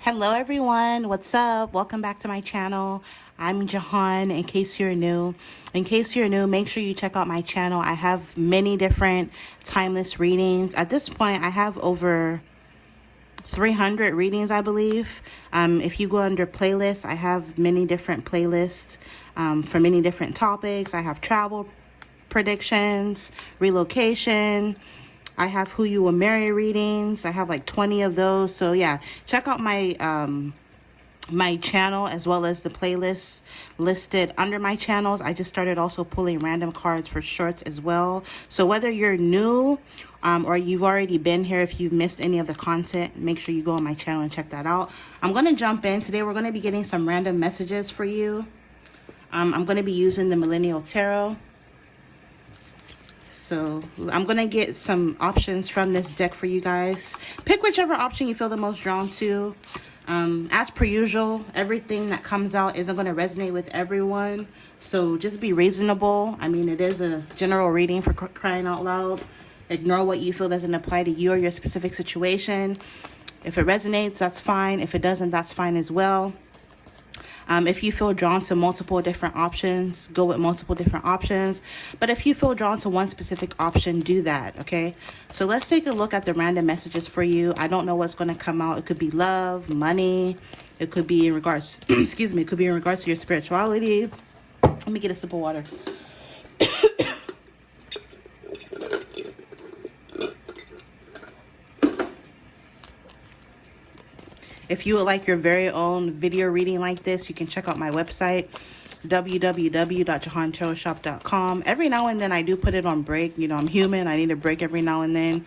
Hello everyone, what's up? Welcome back to my channel. I'm Jehan. In case you're new, make sure you check out my channel. I have many different timeless readings. At this point, I have over 300 readings, I believe. If you go under playlists, I have many different playlists for many different topics. I have travel predictions, relocation. I have who you will marry readings. I have like 20 of those. So yeah, check out my my channel as well as the playlists listed under my channels. I just started also pulling random cards for shorts as well. So whether you're new or you've already been here, if you've missed any of the content, make sure you go on my channel and check that out. I'm going to jump in. Today we're going to be getting some random messages for you. I'm going to be using the Millennial Tarot. So I'm going to get some options from this deck for you guys. Pick whichever option you feel the most drawn to. As per usual, everything that comes out isn't going to resonate with everyone. So just be reasonable. I mean, it is a general reading, for crying out loud. Ignore what you feel doesn't apply to you or your specific situation. If it resonates, that's fine. If it doesn't, that's fine as well. If you feel drawn to multiple different options, go with multiple different options. But if you feel drawn to one specific option, do that, okay? So let's take a look at the random messages for you. I don't know what's going to come out. It could be love, money. It could be in regards, excuse me, it could be in regards to your spirituality. Let me get a sip of water. If you would like your very own video reading like this, you can check out my website, www.jehantarotshop.com. Every now and then I do put it on break. You know, I'm human. I need a break every now and then.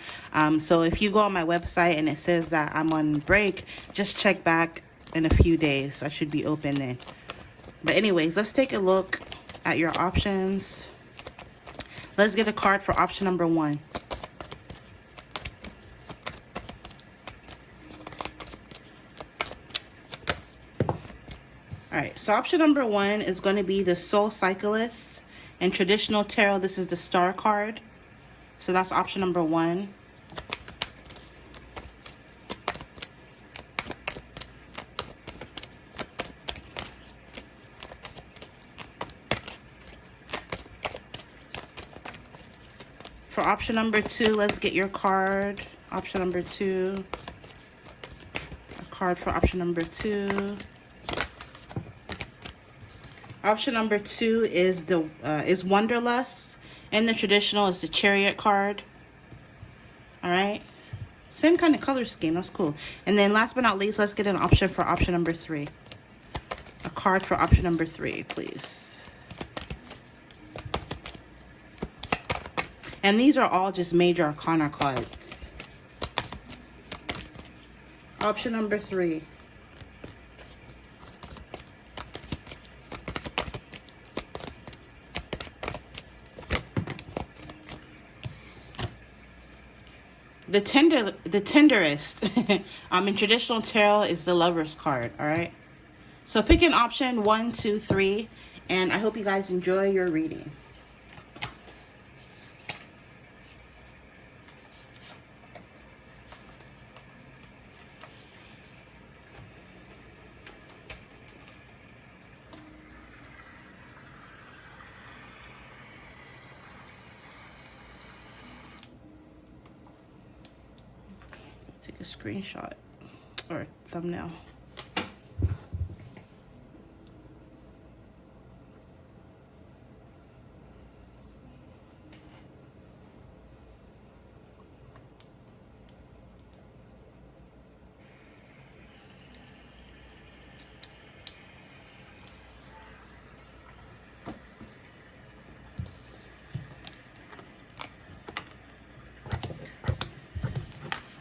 So if you go on my website and it says that I'm on break, just check back in a few days. I should be open then. But anyways, let's take a look at your options. Let's get a card for option number 1. Alright, so option number 1 is going to be the Soul Cyclist. In traditional tarot, this is the star card. So that's option number 1. For option number 2, let's get your card. Option number 2. A card for option number 2. Option number 2 is the wanderlust, and the traditional is the Chariot card. All right, same kind of color scheme. That's cool. And then last but not least, let's get an option for option number 3. A card for option number 3, please. And these are all just major arcana cards. Option number 3. The Tinderist in traditional tarot is the Lover's card. All right, so pick an option 1, 2, 3, and I hope you guys enjoy your reading. Take a screenshot or thumbnail.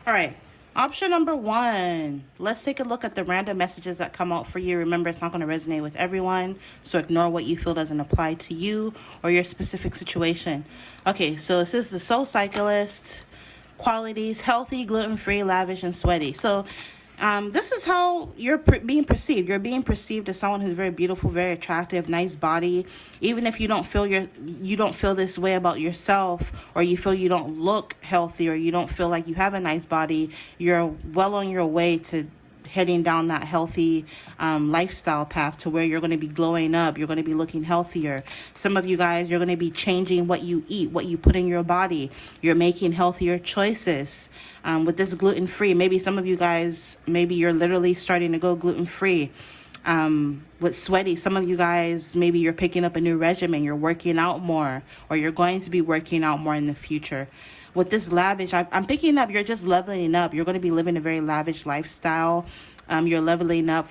All right. Option number 1, let's take a look at the random messages that come out for you. Remember, it's not going to resonate with everyone, so ignore what you feel doesn't apply to you or your specific situation. Okay, so this is the Soul Cyclist. Qualities: healthy, gluten-free, lavish, and sweaty. So this is how you're being perceived. You're being perceived as someone who's very beautiful, very attractive, nice body. Even if you don't feel this way about yourself, or you feel you don't look healthy, or you don't feel like you have a nice body, you're well on your way to heading down that healthy lifestyle path to where you're going to be glowing up. You're going to be looking healthier. Some of you guys, you're going to be changing what you eat, what you put in your body. You're making healthier choices. With this gluten-free, maybe some of you guys, maybe you're literally starting to go gluten-free. With sweaty, some of you guys, maybe you're picking up a new regimen, you're working out more, or you're going to be working out more in the future. With this lavish, I'm picking up, you're just leveling up. You're going to be living a very lavish lifestyle. You're leveling up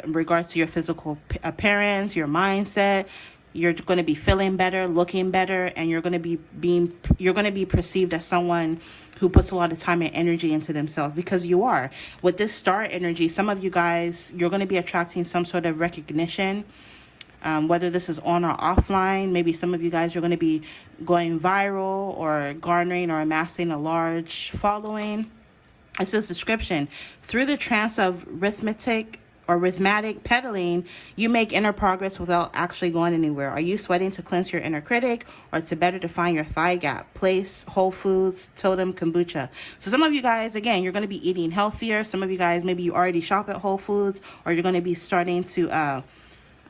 in regards to your physical appearance, your mindset. You're going to be feeling better, looking better, and you're going to be perceived as someone who puts a lot of time and energy into themselves, because you are. With this star energy, some of you guys, you're going to be attracting some sort of recognition, whether this is on or offline. Maybe some of you guys, you're going to be going viral or garnering or amassing a large following. It says description: through the trance of rhythmic pedaling, you make inner progress without actually going anywhere. Are you sweating to cleanse your inner critic or to better define your thigh gap? Place, Whole Foods, Totem, Kombucha. So some of you guys, again, you're going to be eating healthier. Some of you guys, maybe you already shop at Whole Foods, or you're going to be starting to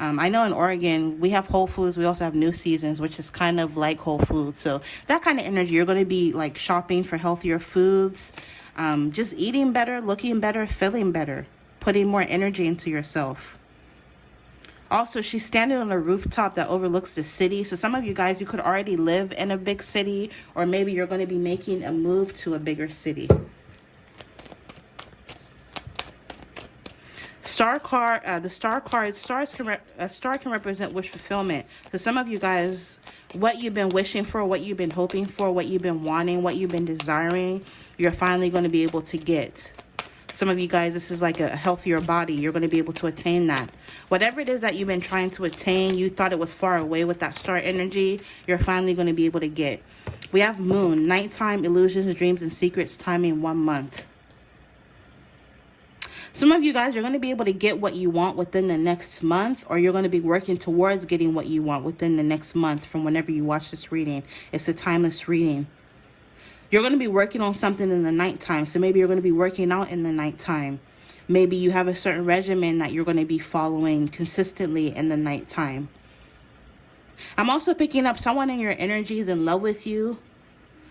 I know in Oregon, we have Whole Foods. We also have New Seasons, which is kind of like Whole Foods. So that kind of energy, you're going to be like shopping for healthier foods, just eating better, looking better, feeling better, putting more energy into yourself. Also, she's standing on a rooftop that overlooks the city. So some of you guys, you could already live in a big city, or maybe you're going to be making a move to a bigger city. Star card, the star card, star can represent wish fulfillment. So some of you guys, what you've been wishing for, what you've been hoping for, what you've been wanting, what you've been desiring, you're finally going to be able to get. Some of you guys, this is like a healthier body. You're going to be able to attain that. Whatever it is that you've been trying to attain, you thought it was far away with that star energy, you're finally going to be able to get. We have moon, nighttime, illusions, dreams, and secrets, timing 1 month. Some of you guys, you're going to be able to get what you want within the next month, or you're going to be working towards getting what you want within the next month from whenever you watch this reading. It's a timeless reading. You're going to be working on something in the nighttime. So maybe you're going to be working out in the nighttime. Maybe you have a certain regimen that you're going to be following consistently in the nighttime. I'm also picking up someone in your energy is in love with you.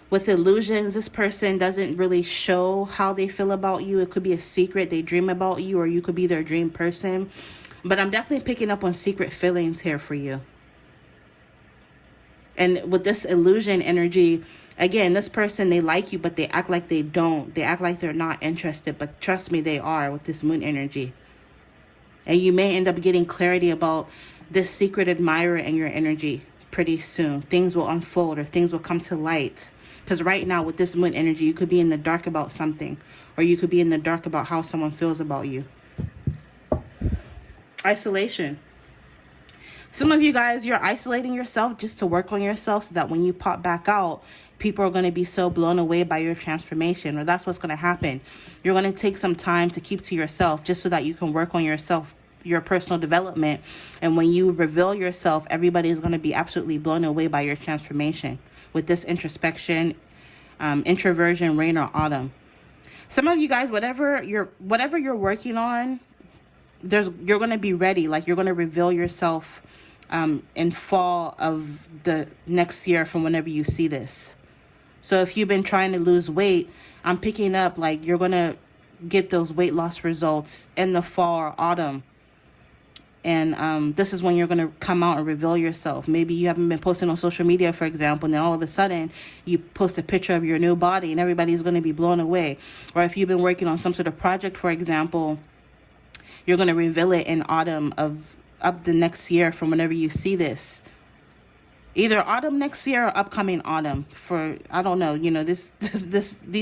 With illusions, this person doesn't really show how they feel about you. It could be a secret. They dream about you, or you could be their dream person. But I'm definitely picking up on secret feelings here for you. And with this illusion energy, again, this person, they like you, but they act like they don't. They act like they're not interested, but trust me, they are with this moon energy. And you may end up getting clarity about this secret admirer in your energy pretty soon. Things will unfold, or things will come to light. Because right now with this moon energy, you could be in the dark about something, or you could be in the dark about how someone feels about you. Isolation. Some of you guys, you're isolating yourself just to work on yourself so that when you pop back out, people are going to be so blown away by your transformation, or that's what's going to happen. You're going to take some time to keep to yourself just so that you can work on yourself, your personal development. And when you reveal yourself, everybody is going to be absolutely blown away by your transformation with this introspection, introversion, rain or autumn. Some of you guys, whatever you're working on, you're going to be ready. Like, you're going to reveal yourself in fall of the next year from whenever you see this. So if you've been trying to lose weight, I'm picking up like you're going to get those weight loss results in the fall or autumn. And this is when you're going to come out and reveal yourself. Maybe you haven't been posting on social media, for example, and then all of a sudden you post a picture of your new body and everybody's going to be blown away. Or if you've been working on some sort of project, for example, you're going to reveal it in autumn of the next year from whenever you see this. Either autumn next year or upcoming autumn. For, I don't know, you know, these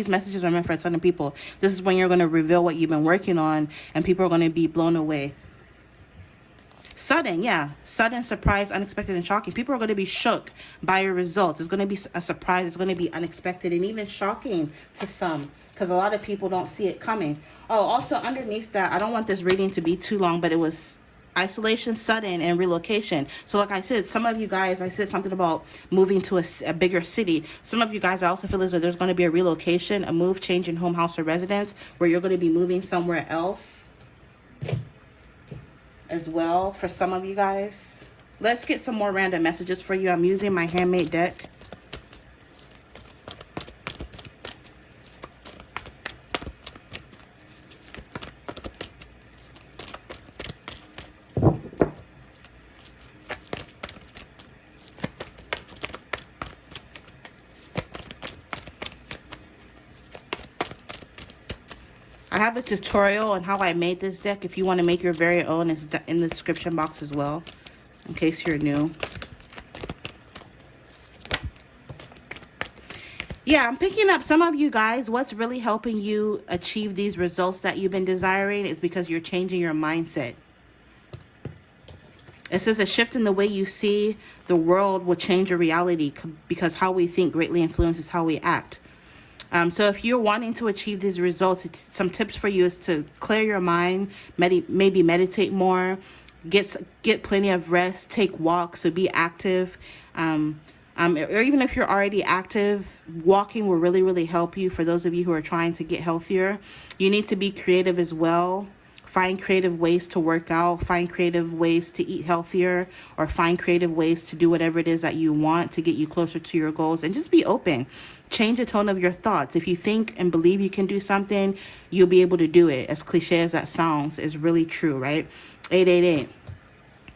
messages are meant for a ton of people. This is when you're going to reveal what you've been working on, and people are going to be blown away. Sudden, yeah. Sudden, surprise, unexpected, and shocking. People are going to be shook by your results. It's going to be a surprise. It's going to be unexpected and even shocking to some, because a lot of people don't see it coming. Oh, also underneath that, I don't want this reading to be too long, but it was isolation, sudden, and relocation. So like I said, some of you guys, I said something about moving to a bigger city. Some of you guys, I also feel as though there's going to be a relocation, a move, change in home, house, or residence, where you're going to be moving somewhere else. as well for some of you guys. Let's get some more random messages for you. I'm using my handmade deck. I have a tutorial on how I made this deck. If you want to make your very own, it's in the description box as well, in case you're new. Yeah, I'm picking up some of you guys. What's really helping you achieve these results that you've been desiring is because you're changing your mindset. It says a shift in the way you see the world will change your reality, because how we think greatly influences how we act. So if you're wanting to achieve these results, some tips for you is to clear your mind, maybe meditate more, get plenty of rest, take walks, so be active. Or even if you're already active, walking will really, really help you. For those of you who are trying to get healthier, you need to be creative as well. Find creative ways to work out, find creative ways to eat healthier, or find creative ways to do whatever it is that you want to get you closer to your goals. And just be open. Change the tone of your thoughts. If you think and believe you can do something, you'll be able to do it. As cliche as that sounds, is really true, right? 888.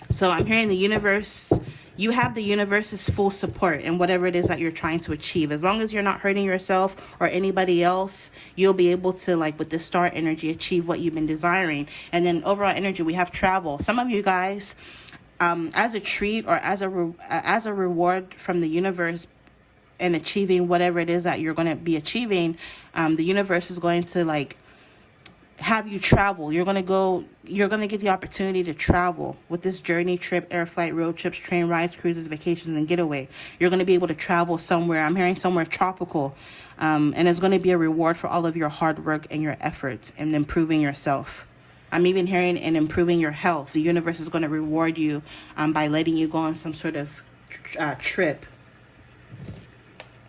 So I'm hearing the universe. You have the universe's full support in whatever it is that you're trying to achieve. As long as you're not hurting yourself or anybody else, you'll be able to, like with the star energy, achieve what you've been desiring. And then overall energy, we have travel. Some of you guys, as a treat or as a reward from the universe and achieving whatever it is that you're going to be achieving, the universe is going to like have you travel. You're going to get the opportunity to travel with this journey, trip, air flight, road trips, train rides, cruises, vacations, and getaway. You're going to be able to travel somewhere. I'm hearing somewhere tropical. And it's going to be a reward for all of your hard work and your efforts and improving yourself. I'm even hearing in improving your health. The universe is going to reward you by letting you go on some sort of trip.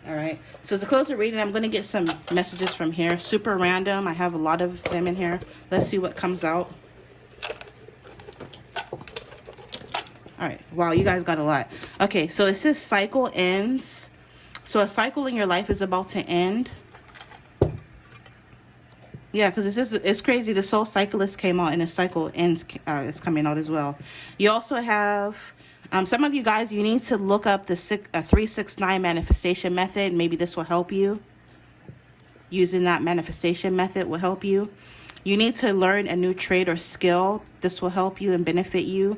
All right, so to close the reading, I'm going to get some messages from here. Super random. I have a lot of them in here. Let's see what comes out. All right, wow, you guys got a lot. Okay, so it says cycle ends. So a cycle in your life is about to end. Yeah, because it's crazy. The Soul Cyclist came out and the cycle ends is coming out as well. You also have... some of you guys, you need to look up the 369 manifestation method. Maybe this will help you. Using that manifestation method will help you. You need to learn a new trade or skill. This will help you and benefit you.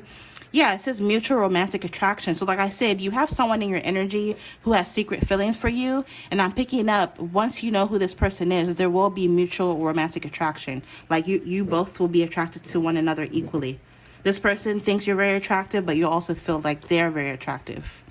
Yeah, it says mutual romantic attraction. So like I said, you have someone in your energy who has secret feelings for you. And I'm picking up, once you know who this person is, there will be mutual romantic attraction. Like you both will be attracted to one another equally. This person thinks you're very attractive, but you also feel like they're very attractive.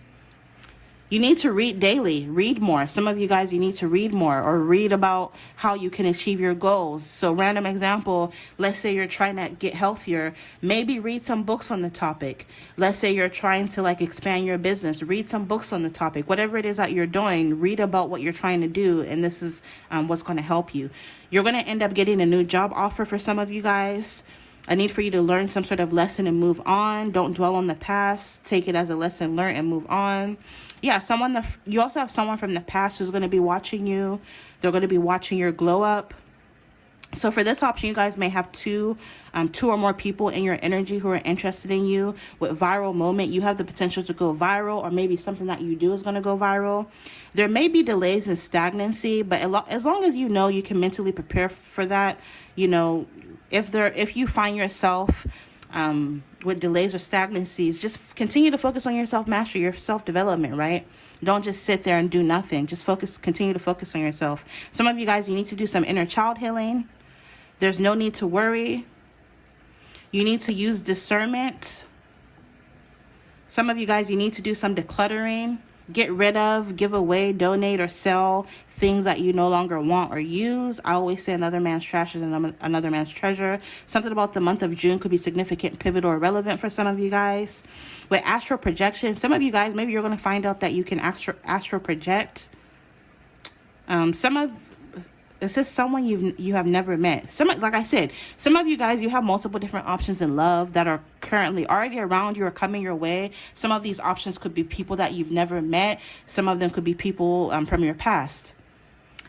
You need to read daily. Read more. Some of you guys, you need to read more or read about how you can achieve your goals. So random example, let's say you're trying to get healthier. Maybe read some books on the topic. Let's say you're trying to like expand your business. Read some books on the topic. Whatever it is that you're doing, read about what you're trying to do. And this is what's going to help you. You're going to end up getting a new job offer for some of you guys. I need for you to learn some sort of lesson and move on. Don't dwell on the past. Take it as a lesson learned and move on. Yeah, you also have someone from the past who's going to be watching you. They're going to be watching your glow up. So for this option, you guys may have two or more people in your energy who are interested in you. With viral moment, you have the potential to go viral, or maybe something that you do is going to go viral. There may be delays and stagnancy, but as long as you know you can mentally prepare for that, you know, if you find yourself with delays or stagnancies, just continue to focus on your self-mastery, your self-development, right? Don't just sit there and do nothing. Just continue to focus on yourself. Some of you guys, you need to do some inner child healing. There's no need to worry. You need to use discernment. Some of you guys, you need to do some decluttering. Get rid of, give away, donate, or sell things that you no longer want or use. I always say another man's trash is another man's treasure. Something about the month of June could be significant, pivotal, or relevant for some of you guys. With astral projection, some of you guys, maybe you're going to find out that you can astral project. It's just someone you have never met. Some, like I said, some of you guys, you have multiple different options in love that are currently already around you or coming your way. Some of these options could be people that you've never met. Some of them could be people from your past.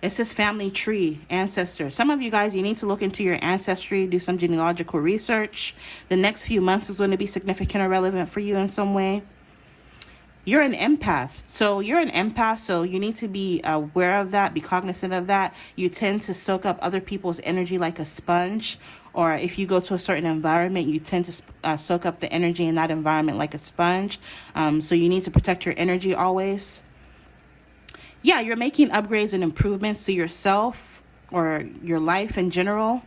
It says family tree, ancestors. Some of you guys, you need to look into your ancestry, do some genealogical research. The next few months is going to be significant or relevant for you in some way. You're an empath. So you need to be aware of that, be cognizant of that. You tend to soak up other people's energy like a sponge. Or if you go to a certain environment, you tend to soak up the energy in that environment like a sponge. So you need to protect your energy always. Yeah, you're making upgrades and improvements to yourself or your life in general.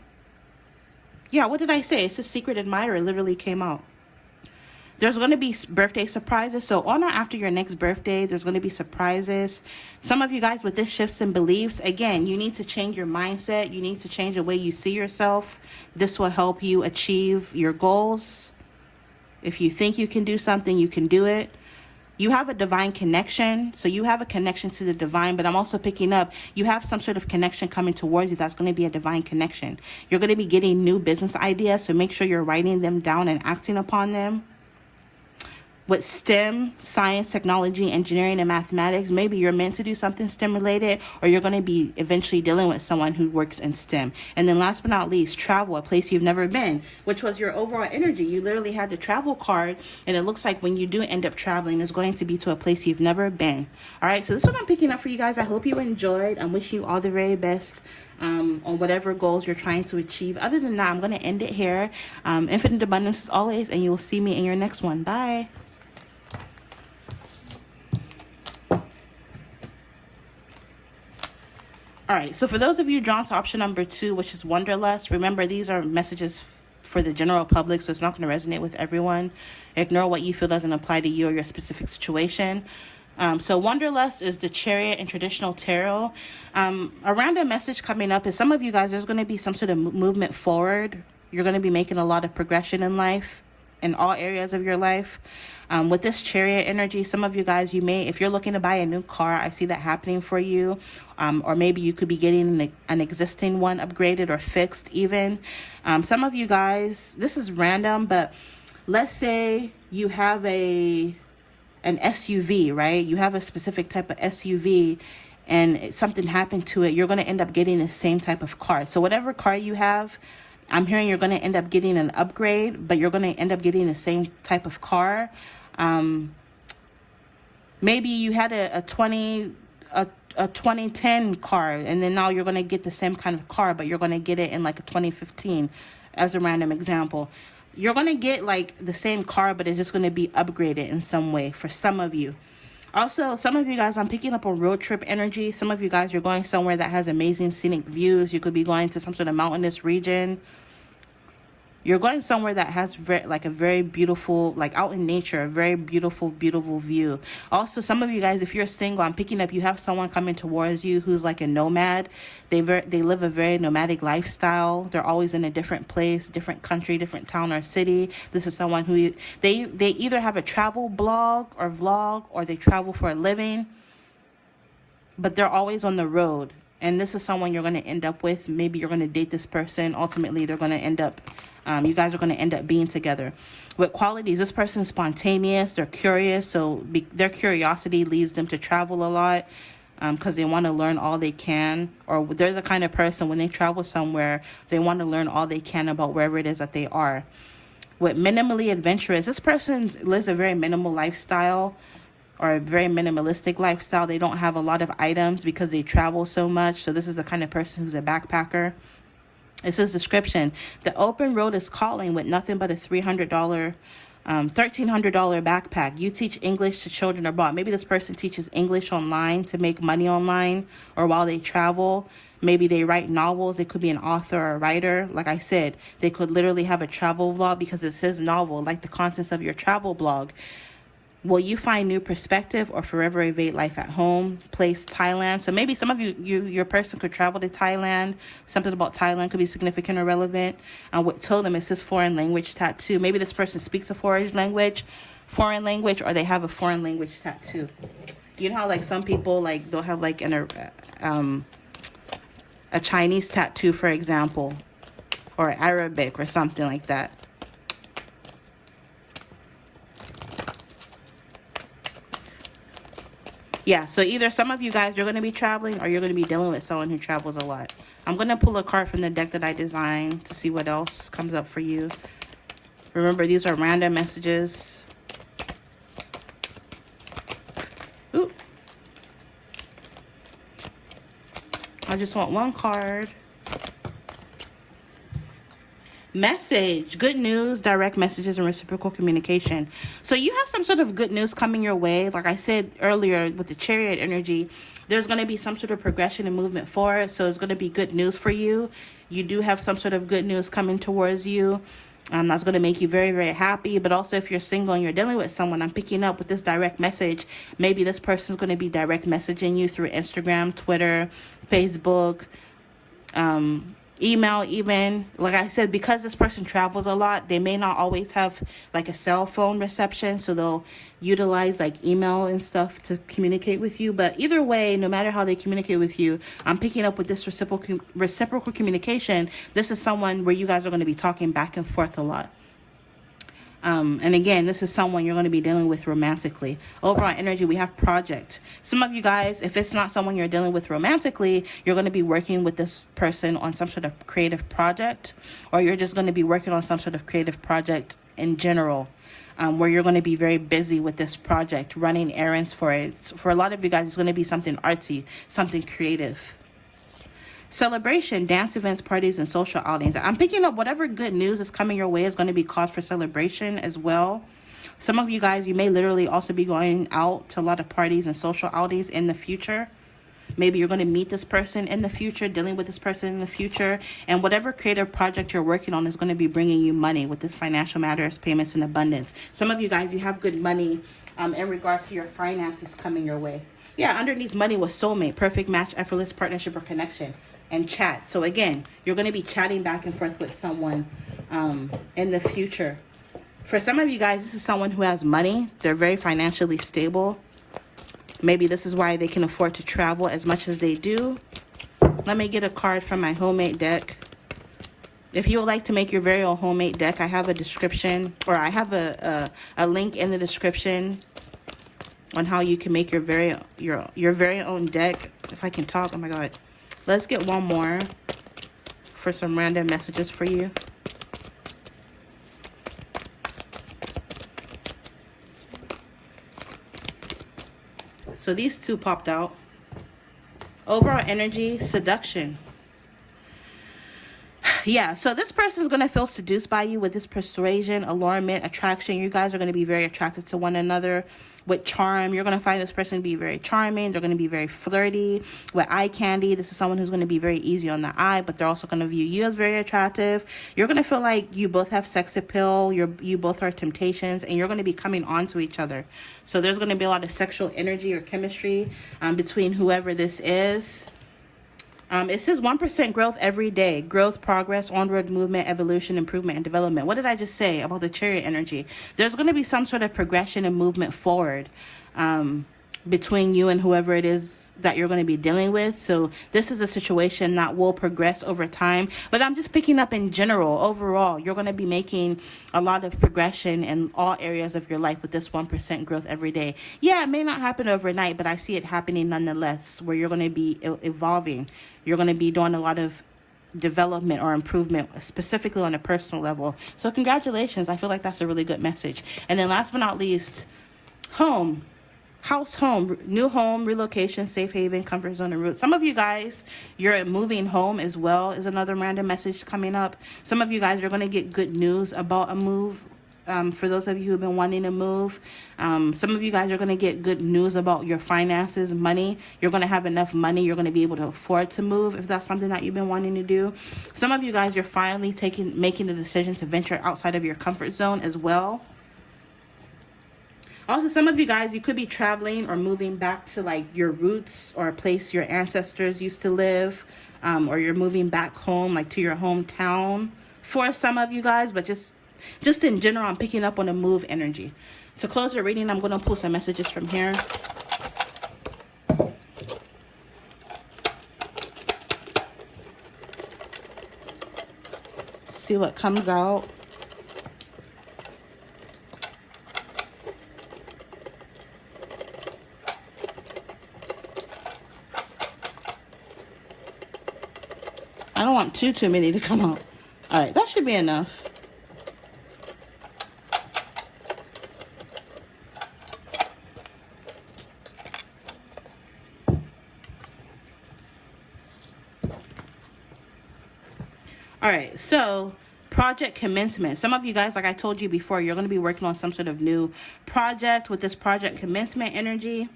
Yeah, what did I say? It's a secret admirer literally came out. There's going to be birthday surprises. So on or after your next birthday, there's going to be surprises. Some of you guys with this shifts in beliefs, again, you need to change your mindset. You need to change the way you see yourself. This will help you achieve your goals. If you think you can do something, you can do it. You have a divine connection. So you have a connection to the divine, but I'm also picking up, you have some sort of connection coming towards you that's going to be a divine connection. You're going to be getting new business ideas. So make sure you're writing them down and acting upon them. With STEM, science, technology, engineering, and mathematics, maybe you're meant to do something STEM related, or you're going to be eventually dealing with someone who works in STEM. And then last but not least, travel, a place you've never been, which was your overall energy. You literally had the travel card, and it looks like when you do end up traveling, it's going to be to a place you've never been. All right, so this is what I'm picking up for you guys. I hope you enjoyed. I'm wishing you all the very best on whatever goals you're trying to achieve. Other than that, I'm going to end it here. Infinite abundance as always, and you will see me in your next one. Bye. All right, so for those of you drawn to option number 2, which is wanderlust, remember these are messages for the general public, so it's not going to resonate with everyone. Ignore what you feel doesn't apply to you or your specific situation. So wanderlust is the Chariot in traditional tarot. A random message coming up is some of you guys, there's going to be some sort of movement forward. You're going to be making a lot of progression in life, in all areas of your life. With this Chariot energy, some of you guys, you may, if you're looking to buy a new car, I see that happening for you. Or maybe you could be getting an existing one upgraded or fixed even. Some of you guys, this is random, but let's say you have an SUV, right? You have a specific type of SUV and something happened to it. You're going to end up getting the same type of car. So whatever car you have, I'm hearing you're going to end up getting an upgrade, but you're going to end up getting the same type of car. Maybe you had a 2010 car, and then now you're going to get the same kind of car, but you're going to get it in like a 2015 as a random example. You're going to get like the same car, but it's just going to be upgraded in some way for some of you. Also, some of you guys, I'm picking up a road trip energy. Some of you guys, you're going somewhere that has amazing scenic views. You could be going to some sort of mountainous region. You're going somewhere that has a very beautiful, like out in nature, a very beautiful, beautiful view. Also, some of you guys, if you're single, I'm picking up, you have someone coming towards you who's like a nomad. They live a very nomadic lifestyle. They're always in a different place, different country, different town or city. This is someone who, they either have a travel blog or vlog, or they travel for a living, but they're always on the road. And this is someone you're going to end up with. Maybe you're going to date this person. Ultimately, they're going to end up, you guys are going to end up being together. With qualities, this person's spontaneous. They're curious. So their curiosity leads them to travel a lot because they want to learn all they can. Or they're the kind of person, when they travel somewhere, they want to learn all they can about wherever it is that they are. With minimally adventurous, this person lives a very minimal lifestyle, or a very minimalistic lifestyle. They don't have a lot of items because they travel so much. So this is the kind of person who's a backpacker. It says description: the open road is calling with nothing but a $1,300 backpack. You teach English to children abroad. Maybe this person teaches English online to make money online, or while they travel. Maybe they write novels. They could be an author or a writer. Like I said, they could literally have a travel vlog because it says novel, like the contents of your travel blog. Will you find new perspective or forever evade life at home? Place Thailand. So maybe some of your person could travel to Thailand. Something about Thailand could be significant or relevant. What told them, it says foreign language tattoo. Maybe this person speaks a foreign language, or they have a foreign language tattoo. You know how like some people like they'll have like a Chinese tattoo, for example, or Arabic or something like that. Yeah, so either some of you guys, you're going to be traveling, or you're going to be dealing with someone who travels a lot. I'm going to pull a card from the deck that I designed to see what else comes up for you. Remember, these are random messages. Ooh. I just want one card. Message, good news, direct messages, and reciprocal communication. So you have some sort of good news coming your way. Like I said earlier with the Chariot energy, there's going to be some sort of progression and movement forward. So it's going to be good news for you. You do have some sort of good news coming towards you. That's going to make you very, very happy. But also, if you're single and you're dealing with someone, I'm picking up with this direct message. Maybe this person's going to be direct messaging you through Instagram, Twitter, Facebook, email even. Like I said, because this person travels a lot, they may not always have like a cell phone reception, so they'll utilize like email and stuff to communicate with you. But either way, no matter how they communicate with you, I'm picking up with this reciprocal communication. This is someone where you guys are going to be talking back and forth a lot. And again, this is someone you're going to be dealing with romantically. Overall energy, we have project. Some of you guys, if it's not someone you're dealing with romantically, you're going to be working with this person on some sort of creative project, or you're just going to be working on some sort of creative project in general, where you're going to be very busy with this project, running errands for it. For a lot of you guys, it's going to be something artsy, something creative. Celebration, dance events, parties, and social outings. I'm picking up whatever good news is coming your way is going to be cause for celebration as well. Some of you guys, you may literally also be going out to a lot of parties and social outings in the future. Maybe you're going to meet this person in the future, dealing with this person in the future. And whatever creative project you're working on is going to be bringing you money with this financial matters, payments, and abundance. Some of you guys, you have good money in regards to your finances coming your way. Yeah, underneath money was soulmate, perfect match, effortless partnership or connection, and chat. So again, you're going to be chatting back and forth with someone in the future. For some of you guys, this is someone who has money. They're very financially stable. Maybe this is why they can afford to travel as much as they do. Let me get a card from my homemade deck. If you would like to make your very own homemade deck, I have a description, or I have a link in the description on how you can make your very own deck. If I can talk, oh my god. Let's get one more for some random messages for you. So these two popped out. Overall energy, seduction. Yeah, so this person is going to feel seduced by you with this persuasion, allurement, attraction. You guys are going to be very attracted to one another. With charm, you're going to find this person to be very charming. They're going to be very flirty. With eye candy, this is someone who's going to be very easy on the eye, but they're also going to view you as very attractive. You're going to feel like you both have sex appeal. You both are temptations, and you're going to be coming on to each other. So there's going to be a lot of sexual energy or chemistry between whoever this is. It says 1% growth every day. Growth, progress, onward movement, evolution, improvement, and development. What did I just say about the Chariot energy? There's going to be some sort of progression and movement forward between you and whoever it is that you're going to be dealing with. So this is a situation that will progress over time. But I'm just picking up in general, overall, you're going to be making a lot of progression in all areas of your life with this 1% growth every day. Yeah, it may not happen overnight, but I see it happening nonetheless, where you're going to be evolving. You're going to be doing a lot of development or improvement, specifically on a personal level. So congratulations. I feel like that's a really good message. And then last but not least, home. House, home, new home, relocation, safe haven, comfort zone, and roots. Some of you guys, you're moving home as well, is another random message coming up. Some of you guys are going to get good news about a move. For those of you who've been wanting to move, some of you guys are going to get good news about your finances, money. You're going to have enough money. You're going to be able to afford to move if that's something that you've been wanting to do. Some of you guys, you're finally making the decision to venture outside of your comfort zone as well. Also, some of you guys, you could be traveling or moving back to like your roots or a place your ancestors used to live, or you're moving back home, like to your hometown for some of you guys. But just in general, I'm picking up on the move energy. To close the reading, I'm going to pull some messages from here. see what comes out. I don't want too many to come out. All right, that should be enough. All right, so project commencement. Some of you guys, like I told you before, you're going to be working on some sort of new project with this project commencement energy.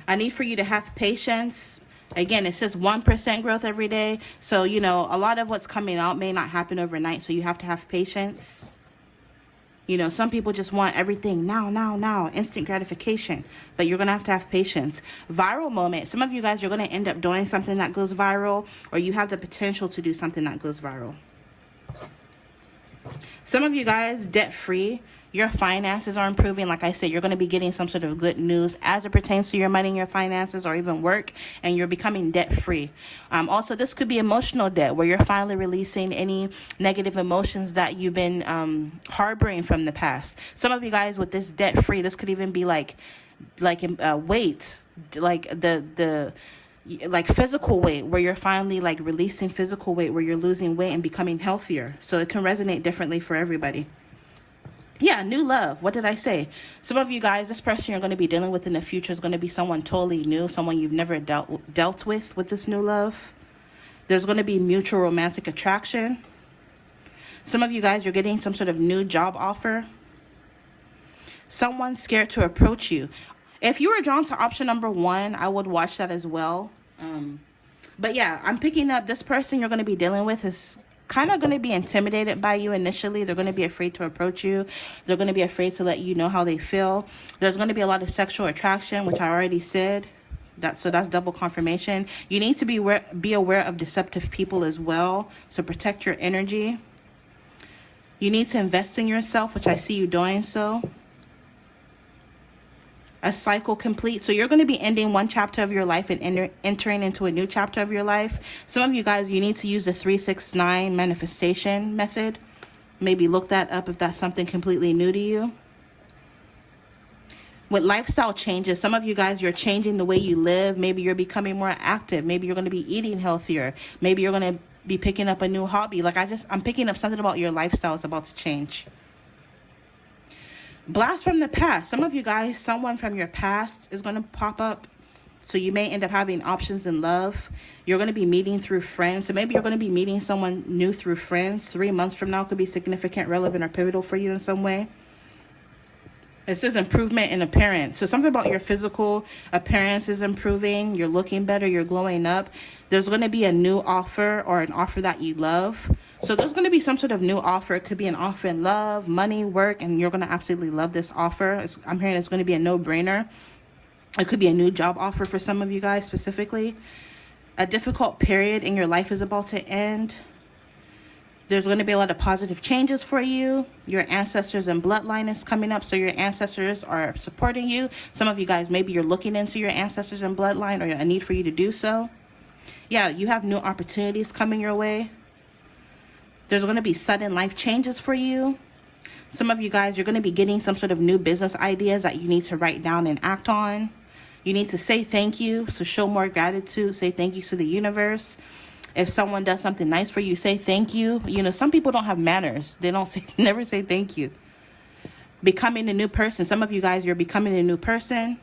I need for you to have patience. Again, it says 1% growth every day. So, you know, a lot of what's coming out may not happen overnight. So you have to have patience. You know, some people just want everything now, instant gratification. But you're going to have patience. Viral moment. Some of you guys, you're going to end up doing something that goes viral, or you have the potential to do something that goes viral. Some of you guys, debt-free. Your finances are improving. Like I said, you're going to be getting some sort of good news as it pertains to your money and your finances, or even work, and you're becoming debt-free. Also, this could be emotional debt, where you're finally releasing any negative emotions that you've been harboring from the past. Some of you guys with this debt-free, this could even be like weight, like like physical weight, where you're finally like releasing physical weight, where you're losing weight and becoming healthier. So it can resonate differently for everybody. Yeah, new love. What did I say? Some of you guys, this person you're going to be dealing with in the future is going to be someone totally new, someone you've never dealt with this new love. There's going to be mutual romantic attraction. Some of you guys, you're getting some sort of new job offer. Someone's scared to approach you. If you were drawn to option number 1, I would watch that as well. But yeah, I'm picking up this person you're going to be dealing with is kind of going to be intimidated by you initially. They're going to be afraid to approach you. They're going to be afraid to let you know how they feel. There's going to be a lot of sexual attraction, which I already said. So that's double confirmation. You need to be aware of deceptive people as well. So protect your energy. You need to invest in yourself, which I see you doing so. A cycle complete. So you're going to be ending one chapter of your life and entering into a new chapter of your life. Some of you guys, you need to use the 369 manifestation method. Maybe look that up if that's something completely new to you. With lifestyle changes, some of you guys, you're changing the way you live. Maybe you're becoming more active. Maybe you're going to be eating healthier. Maybe you're going to be picking up a new hobby. Like I'm picking up something about your lifestyle is about to change. Blast from the past. Some of you guys, someone from your past is going to pop up. So you may end up having options in love. You're going to be meeting through friends. So maybe you're going to be meeting someone new through friends. 3 months from now could be significant, relevant, or pivotal for you in some way. It says improvement in appearance. So something about your physical appearance is improving. You're looking better. You're glowing up. There's going to be a new offer, or an offer that you love. So there's going to be some sort of new offer. It could be an offer in love, money, work, and you're going to absolutely love this offer. I'm hearing it's going to be a no-brainer. It could be a new job offer for some of you guys specifically. A difficult period in your life is about to end. There's going to be a lot of positive changes for you. Your ancestors and bloodline is coming up, so your ancestors are supporting you. Some of you guys, maybe you're looking into your ancestors and bloodline, or a need for you to do so. Yeah, you have new opportunities coming your way. There's going to be sudden life changes for you. Some of you guys, you're going to be getting some sort of new business ideas that you need to write down and act on. You need to say thank you, so show more gratitude. Say thank you to the universe. If someone does something nice for you, say thank you. You know, some people don't have manners. They don't never say thank you. Becoming a new person. Some of you guys, you're becoming a new person.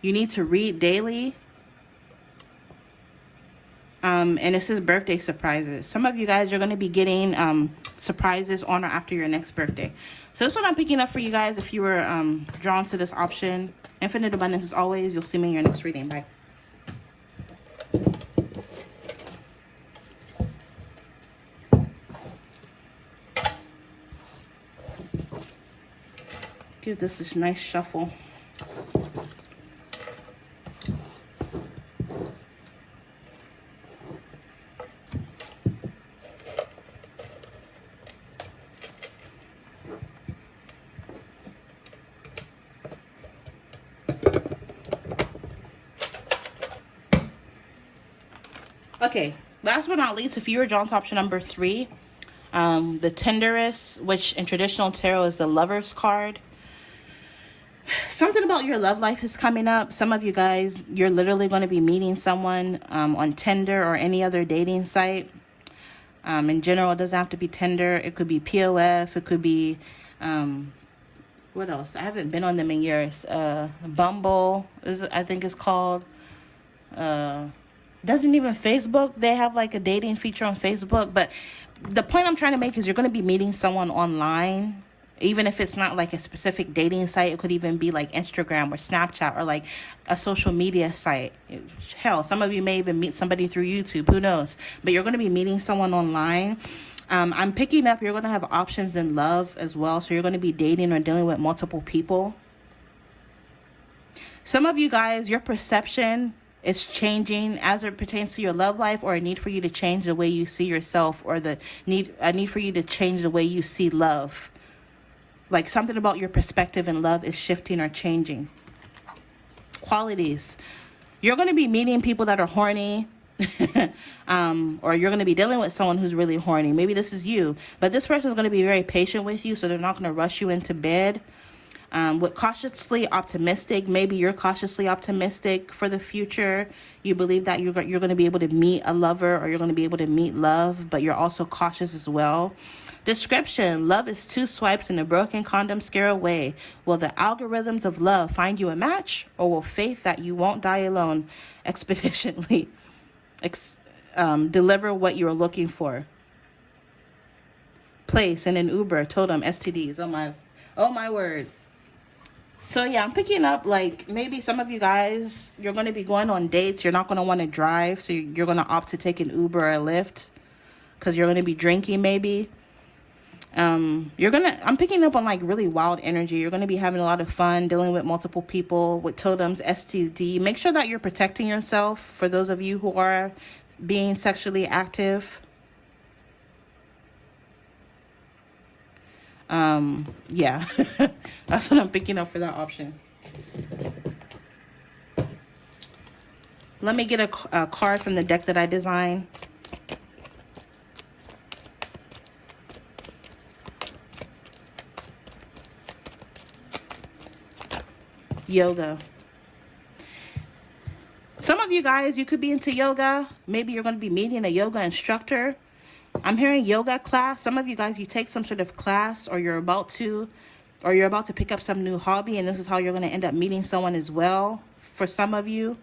You need to read daily. And it says birthday surprises. Some of you guys, you're going to be getting surprises on or after your next birthday. So that's what I'm picking up for you guys if you were drawn to this option. Infinite abundance as always. You'll see me in your next reading. Bye. Give this a nice shuffle. Okay, last but not least, if you were drawn to option number 3, The Tinderist, which in traditional tarot is the Lover's card. Something about your love life is coming up. Some of you guys, you're literally going to be meeting someone on Tinder or any other dating site. In general, it doesn't have to be Tinder. It could be POF. It could be, what else? I haven't been on them in years. Bumble, I think it's called. Doesn't even Facebook. They have like a dating feature on Facebook. But the point I'm trying to make is you're going to be meeting someone online. Even if it's not like a specific dating site, it could even be like Instagram or Snapchat or like a social media site. Hell, some of you may even meet somebody through YouTube, who knows? But you're going to be meeting someone online. I'm picking up, you're going to have options in love as well. So you're going to be dating or dealing with multiple people. Some of you guys, your perception is changing as it pertains to your love life, or a need for you to change the way you see yourself, or a need for you to change the way you see love. Like something about your perspective in love is shifting or changing. Qualities. You're going to be meeting people that are horny. Or you're going to be dealing with someone who's really horny. Maybe this is you. But this person is going to be very patient with you, so they're not going to rush you into bed. With cautiously optimistic, maybe you're cautiously optimistic for the future. You believe that you're going to be able to meet a lover, or you're going to be able to meet love, but you're also cautious as well. Description: love is 2 swipes and a broken condom scare away. Will the algorithms of love find you a match, or will faith that you won't die alone expeditionally deliver what you're looking for? Place: in an Uber. Totem: STDs. Oh my word. So yeah, I'm picking up like maybe some of you guys, you're going to be going on dates. You're not going to want to drive, so you're going to opt to take an Uber or a Lyft because you're going to be drinking maybe. I'm picking up on like really wild energy. You're going to be having a lot of fun dealing with multiple people. With totems, STD. Make sure that you're protecting yourself for those of you who are being sexually active. Yeah, that's what I'm picking up for that option. Let me get a card from the deck that I designed. Yoga. Some of you guys, you could be into yoga. Maybe you're going to be meeting a yoga instructor. I'm hearing yoga class. Some of you guys, you take some sort of class, or you're about to pick up some new hobby, and this is how you're going to end up meeting someone as well for some of you.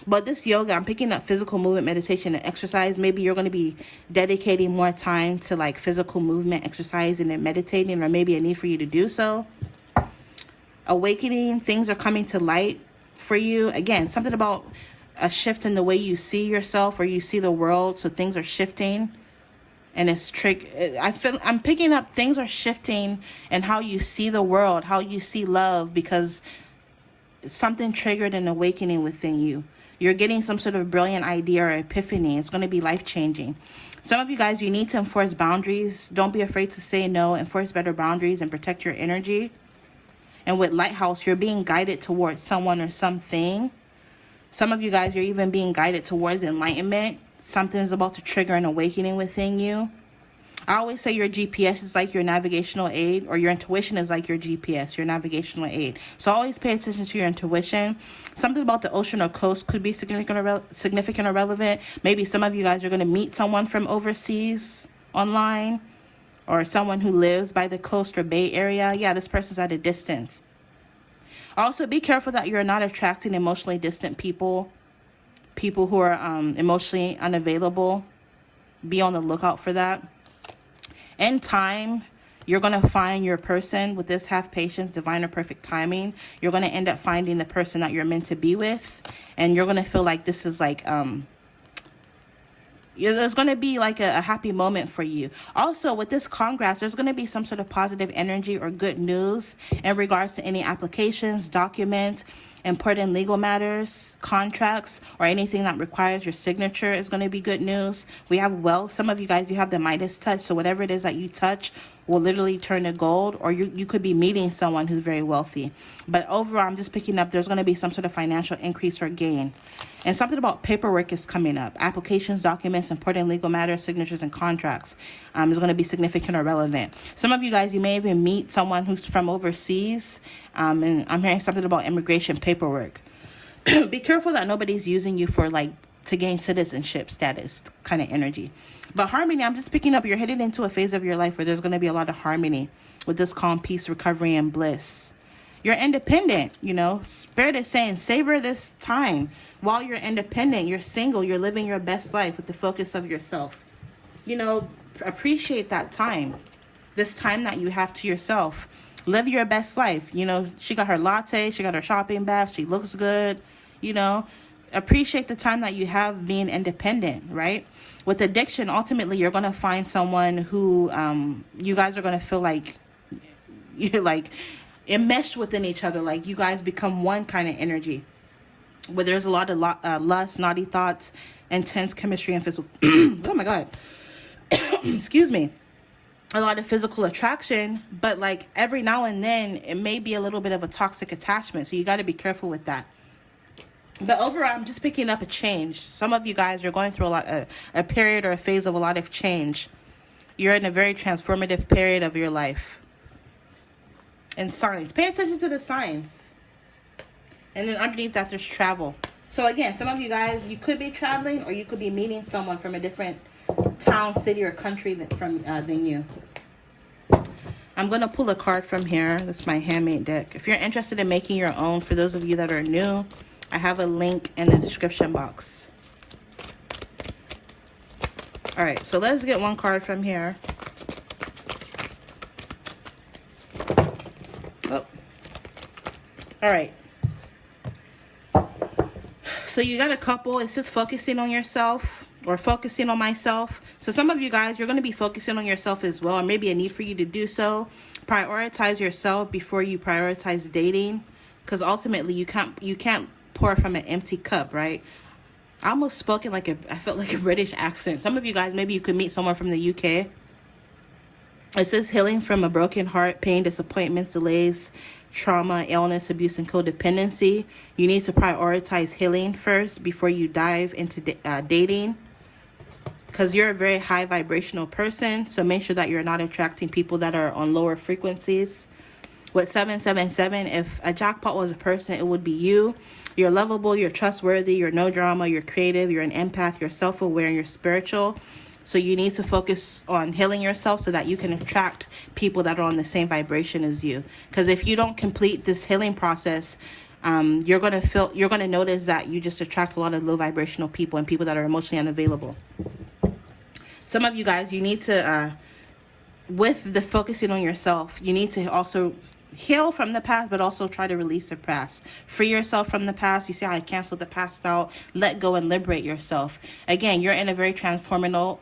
But this yoga, I'm picking up physical movement, meditation, and exercise. Maybe you're going to be dedicating more time to like physical movement, exercising, and meditating, or maybe a need for you to do so. Awakening, things are coming to light for you. Again, something about a shift in the way you see yourself or you see the world. So things are shifting, and I'm picking up things are shifting in how you see the world, how you see love, because something triggered an awakening within you. You're getting some sort of brilliant idea or epiphany. It's going to be life-changing. Some of you guys, you need to enforce boundaries. Don't be afraid to say no. Enforce better boundaries and protect your energy. And with Lighthouse, you're being guided towards someone or something. Some of you guys, you're even being guided towards enlightenment. Something is about to trigger an awakening within you. I always say your GPS is like your navigational aid, or your intuition is like your GPS, your navigational aid. So always pay attention to your intuition. Something about the ocean or coast could be significant or relevant. Maybe some of you guys are going to meet someone from overseas online, or someone who lives by the coast or Bay Area. Yeah, this person's at a distance. Also, be careful that you're not attracting emotionally distant people who are emotionally unavailable. Be on the lookout for that. In time, you're going to find your person. With this, have patience, divine or perfect timing. You're going to end up finding the person that you're meant to be with, and you're going to feel like this is like there's going to be like a happy moment for you. Also, with this congress, there's going to be some sort of positive energy or good news in regards to any applications, documents, important legal matters, contracts, or anything that requires your signature is going to be good news. We have wealth. Some of you guys, you have the Midas touch. So whatever it is that you touch will literally turn to gold, or you could be meeting someone who's very wealthy. But overall, I'm just picking up there's going to be some sort of financial increase or gain. And something about paperwork is coming up. Applications, documents, important legal matters, signatures, and contracts is going to be significant or relevant. Some of you guys, you may even meet someone who's from overseas. And I'm hearing something about immigration paperwork. Be careful that nobody's using you for like to gain citizenship status kind of energy. But harmony, I'm just picking up, you're headed into a phase of your life where there's going to be a lot of harmony with this calm, peace, recovery, and bliss. You're independent, you know. Spirit is saying savor this time while you're independent. You're single. You're living your best life with the focus of yourself. You know, appreciate that time. This time that you have to yourself. Live your best life. You know, she got her latte. She got her shopping bag. She looks good. You know, appreciate the time that you have being independent, right? With addiction, ultimately, you're going to find someone who you guys are going to feel like you're like enmeshed within each other, like you guys become one kind of energy, where there's a lot of lust, naughty thoughts, intense chemistry, and physical oh my god excuse me, a lot of physical attraction. But like every now and then it may be a little bit of a toxic attachment, so you got to be careful with that. But overall, I'm just picking up a change. Some of you guys are going through a period or a phase of a lot of change. You're in a very transformative period of your life. And signs, pay attention to the signs. And then underneath that, there's travel. So again, some of you guys, you could be traveling, or you could be meeting someone from a different town, city, or country than you. I'm going to pull a card from here. That's my handmade deck. If you're interested in making your own, for those of you that are new, I have a link in the description box. All right, so let's get one card from here. Oh. All right. So you got a couple. It's just focusing on yourself, or focusing on myself. So some of you guys, you're going to be focusing on yourself as well, or maybe a need for you to do so. Prioritize yourself before you prioritize dating, because ultimately you can't pour from an empty cup, right? I almost spoken like I felt like a British accent. Some of you guys, maybe you could meet someone from the UK. It says healing from a broken heart, pain, disappointments, delays, trauma, illness, abuse, and codependency. You need to prioritize healing first before you dive into dating, because you're a very high vibrational person. So make sure that you're not attracting people that are on lower frequencies. With 777, if a jackpot was a person, it would be you. You're lovable, you're trustworthy, you're no drama, you're creative, you're an empath, you're self-aware, and you're spiritual. So you need to focus on healing yourself so that you can attract people that are on the same vibration as you. Because if you don't complete this healing process, you're gonna notice that you just attract a lot of low vibrational people and people that are emotionally unavailable. Some of you guys, you need to, with the focusing on yourself, you need to also heal from the past, but also try to release the past. Free yourself from the past. You see how I canceled the past out. Let go and liberate yourself. Again, you're in a very transformational,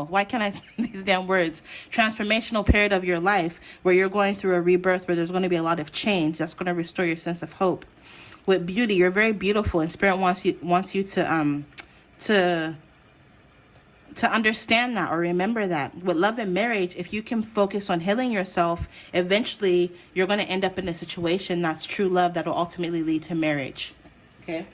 why can't I say these damn words? Transformational period of your life where you're going through a rebirth, where there's going to be a lot of change that's going to restore your sense of hope. With beauty, you're very beautiful, and Spirit wants you to understand that, or remember that. With love and marriage, if you can focus on healing yourself, eventually you're going to end up in a situation that's true love that will ultimately lead to marriage. Okay.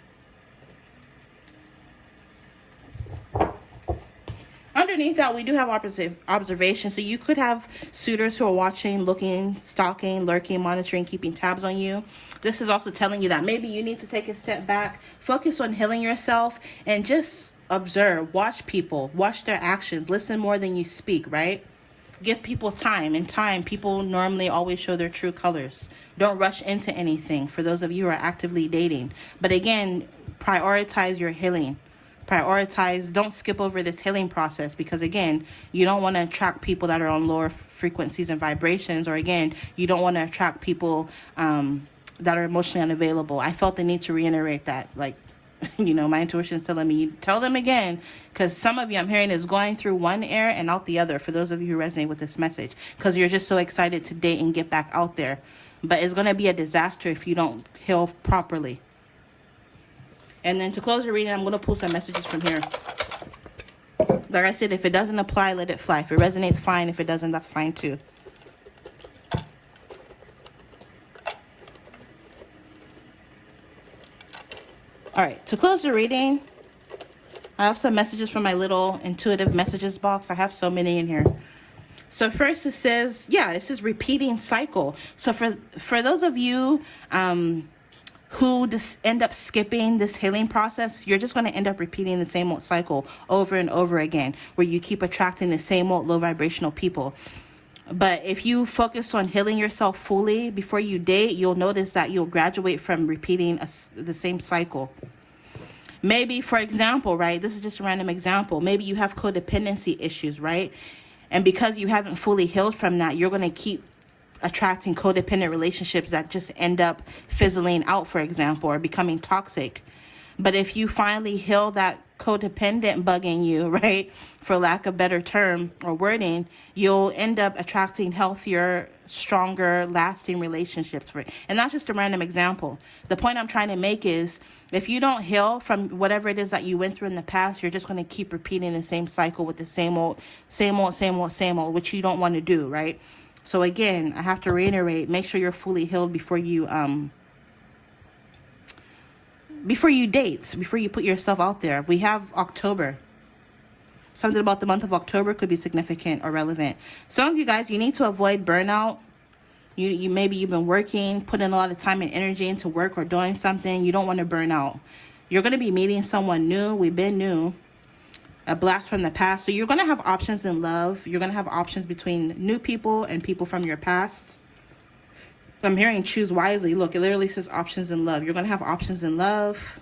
Underneath that, we do have observation. So you could have suitors who are watching, looking, stalking, lurking, monitoring, keeping tabs on you. This is also telling you that maybe you need to take a step back, focus on healing yourself, and just observe, watch people, watch their actions, listen more than you speak, right? Give people time. In time, people normally always show their true colors. Don't rush into anything, for those of you who are actively dating. But again, prioritize your healing. Prioritize, don't skip over this healing process, because again, you don't want to attract people that are on lower frequencies and vibrations, or again, you don't want to attract people that are emotionally unavailable. I felt the need to reiterate that, like, you know, my intuition is telling me, tell them again, because some of you, I'm hearing, is going through one air and out the other, for those of you who resonate with this message, because you're just so excited to date and get back out there. But it's going to be a disaster if you don't heal properly. And then to close your reading, I'm going to pull some messages from here. Like I said, if it doesn't apply, let it fly. If it resonates, fine. If it doesn't, that's fine too. All right, to close the reading, I have some messages from my little intuitive messages box. I have so many in here. So first it says, it says repeating cycle. So for those of you who just end up skipping this healing process, you're just going to end up repeating the same old cycle over and over again, where you keep attracting the same old low vibrational people. But if you focus on healing yourself fully before you date, you'll notice that you'll graduate from repeating the same cycle. Maybe, for example, right, this is just a random example. Maybe you have codependency issues, right? And because you haven't fully healed from that, you're going to keep attracting codependent relationships that just end up fizzling out, for example, or becoming toxic. But if you finally heal that codependent bug in you, right, for lack of better term or wording, you'll end up attracting healthier, stronger, lasting relationships. And that's just a random example. The point I'm trying to make is, if you don't heal from whatever it is that you went through in the past, you're just going to keep repeating the same cycle with the same old, which you don't want to do, right? So again, I have to reiterate, make sure you're fully healed before you date, before you put yourself out there. We have October. Something about the month of October could be significant or relevant. Some of you guys, you need to avoid burnout. You maybe you've been working, putting a lot of time and energy into work or doing something. You don't want to burn out. You're going to be meeting someone new. We've been new. A blast from the past. So you're going to have options in love. You're going to have options between new people and people from your past. I'm hearing choose wisely. Look, it literally says options in love. You're going to have options in love.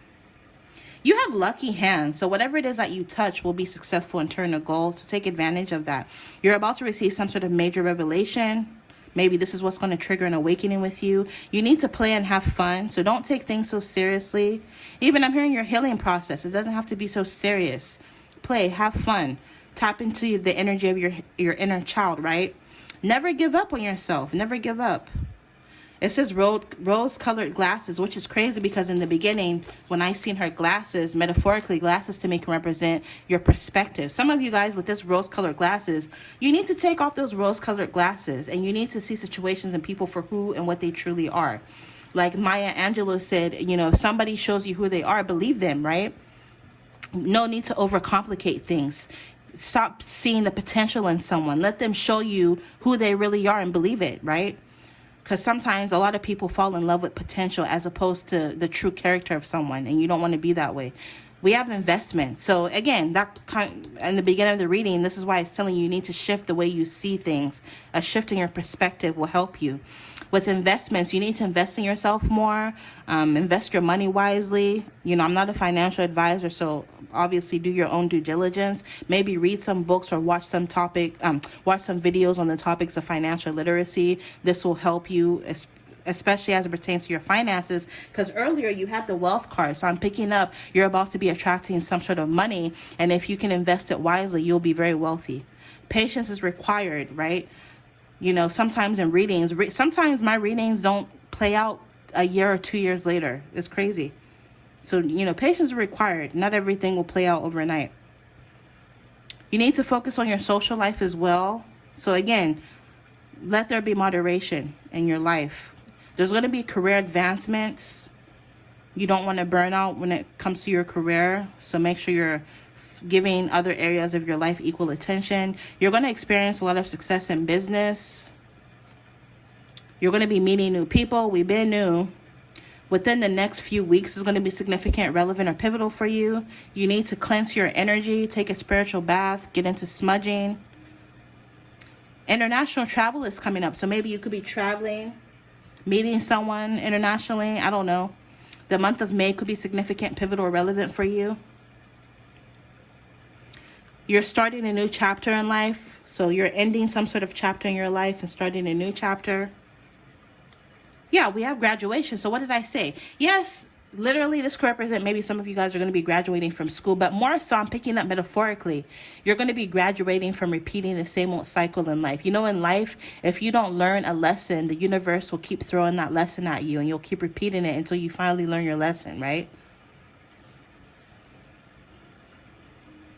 You have lucky hands. So whatever it is that you touch will be successful and turn to gold. So take advantage of that. You're about to receive some sort of major revelation. Maybe this is what's going to trigger an awakening with you. You need to play and have fun. So don't take things so seriously. Even I'm hearing your healing process. It doesn't have to be so serious. Play, have fun. Tap into the energy of your inner child, right? Never give up on yourself. Never give up. It says rose-colored glasses, which is crazy because in the beginning, when I seen her glasses, metaphorically, glasses to me can represent your perspective. Some of you guys with this rose-colored glasses, you need to take off those rose-colored glasses and you need to see situations and people for who and what they truly are. Like Maya Angelou said, if somebody shows you who they are, believe them, right? No need to overcomplicate things. Stop seeing the potential in someone. Let them show you who they really are and believe it, right? Because sometimes a lot of people fall in love with potential as opposed to the true character of someone, and you don't want to be that way. We have investments. So again, in the beginning of the reading, this is why it's telling you need to shift the way you see things. A shift in your perspective will help you. With investments, you need to invest in yourself more, invest your money wisely. I'm not a financial advisor, so obviously do your own due diligence. Maybe read some books or watch some videos on the topics of financial literacy. This will help you, especially as it pertains to your finances, because earlier you had the wealth card. So I'm picking up, you're about to be attracting some sort of money, and if you can invest it wisely, you'll be very wealthy. Patience is required, right? Sometimes in readings, sometimes my readings don't play out a year or 2 years later. It's crazy. So, patience is required. Not everything will play out overnight. You need to focus on your social life as well. So again, let there be moderation in your life. There's going to be career advancements. You don't want to burn out when it comes to your career. So make sure you're giving other areas of your life equal attention. You're going to experience a lot of success in business. You're going to be meeting new people. We've been new. Within the next few weeks is going to be significant, relevant, or pivotal for you. You need to cleanse your energy, take a spiritual bath, get into smudging. International travel is coming up. So maybe you could be traveling, meeting someone internationally. I don't know. The month of May could be significant, pivotal, or relevant for you. You're starting a new chapter in life. So you're ending some sort of chapter in your life and starting a new chapter. Yeah, we have graduation. So what did I say? Yes, literally this could represent maybe some of you guys are going to be graduating from school, but more so I'm picking up metaphorically. You're going to be graduating from repeating the same old cycle in life. In life, if you don't learn a lesson, the universe will keep throwing that lesson at you and you'll keep repeating it until you finally learn your lesson, right?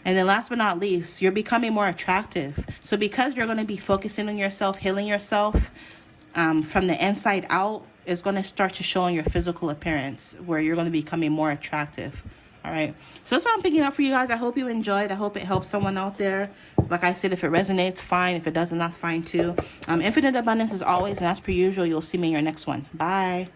And then last but not least, you're becoming more attractive. So because you're going to be focusing on yourself, healing yourself from the inside out, is going to start to show in your physical appearance, where you're going to be becoming more attractive. All right. So that's what I'm picking up for you guys. I hope you enjoyed. I hope it helps someone out there. Like I said, if it resonates, fine. If it doesn't, that's fine too. Infinite abundance as always. And as per usual, you'll see me in your next one. Bye.